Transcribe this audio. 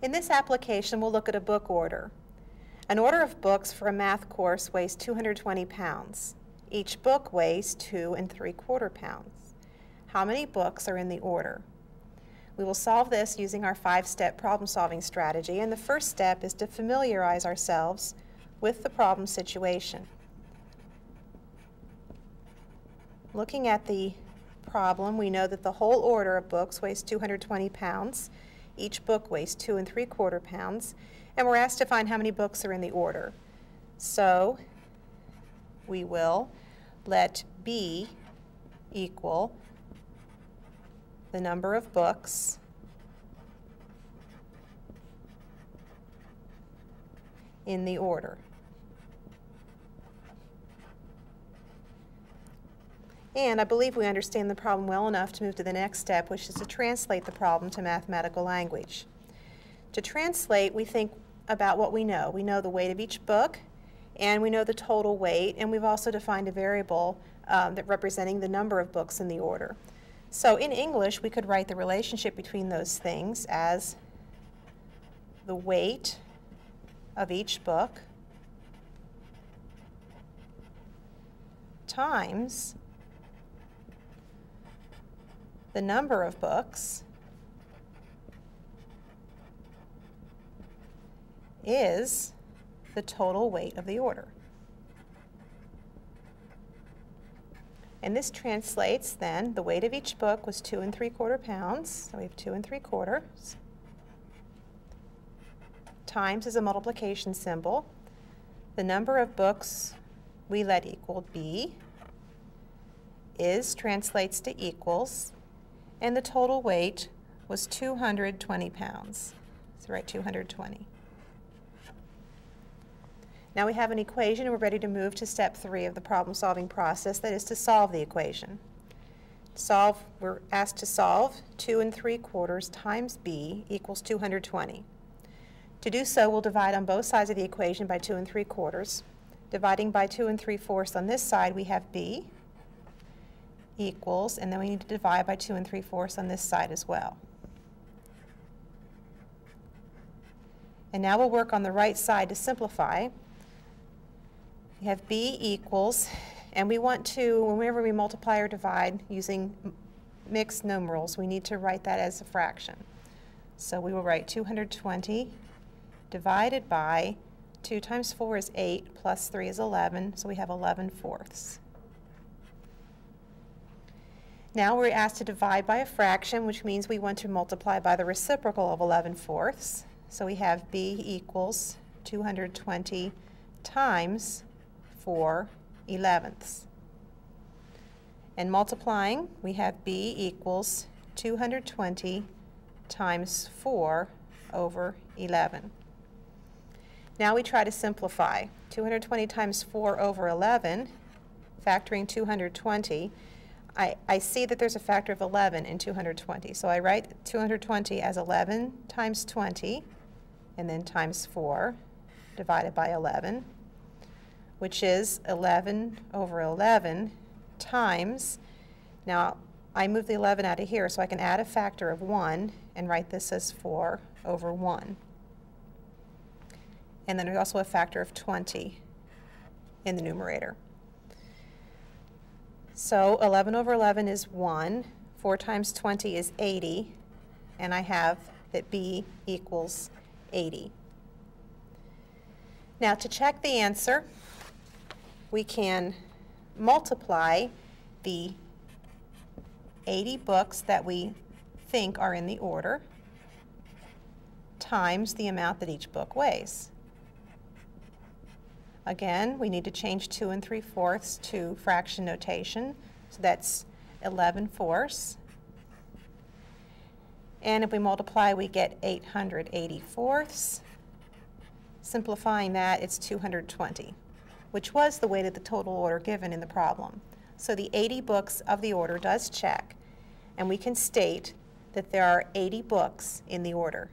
In this application, we'll look at a book order. An order of books for a math course weighs 220 pounds. Each book weighs 2 3/4 pounds. How many books are in the order? We will solve this using our 5-step problem-solving strategy, and the first step is to familiarize ourselves with the problem situation. Looking at the problem, we know that the whole order of books weighs 220 pounds. Each book weighs 2 3/4 pounds, and we're asked to find how many books are in the order. So we will let B equal the number of books in the order. And I believe we understand the problem well enough to move to the next step, which is to translate the problem to mathematical language. To translate, we think about what we know. We know the weight of each book, and we know the total weight, and we've also defined a variable that representing the number of books in the order. So in English, we could write the relationship between those things as the weight of each book times the number of books is the total weight of the order. And this translates then, the weight of each book was 2 3/4 pounds, so we have 2 3/4. Times is a multiplication symbol. The number of books we let equal B translates to equals, and the total weight was 220 pounds. So write 220. Now we have an equation and we're ready to move to step 3 of the problem-solving process, that is to solve the equation. We're asked to solve 2 3/4 times B equals 220. To do so, we'll divide on both sides of the equation by 2 3/4. Dividing by 2 3/4 on this side, we have B equals, and then we need to divide by 2 3/4 on this side as well. And now we'll work on the right side to simplify. We have B equals, and we want to, whenever we multiply or divide using mixed numerals, we need to write that as a fraction. So we will write 220 divided by 2 times 4 is 8, plus 3 is 11, so we have 11/4. Now we're asked to divide by a fraction, which means we want to multiply by the reciprocal of 11/4. So we have B equals 220 times 4/11. And multiplying, we have B equals 220 times 4/11. Now we try to simplify. 220 times 4/11, factoring 220, I see that there's a factor of 11 in 220. So I write 220 as 11 times 20, and then times 4 divided by 11, which is 11/11 times, now I move the 11 out of here so I can add a factor of 1 and write this as 4/1. And then there's also a factor of 20 in the numerator. So 11/11 is 1, 4 times 20 is 80, and I have that B equals 80. Now to check the answer, we can multiply the 80 books that we think are in the order times the amount that each book weighs. Again, we need to change 2 3/4 to fraction notation, so that's 11/4. And if we multiply, we get 880/4. Simplifying that, it's 220, which was the weight of the total order given in the problem. So the 80 books of the order does check, and we can state that there are 80 books in the order.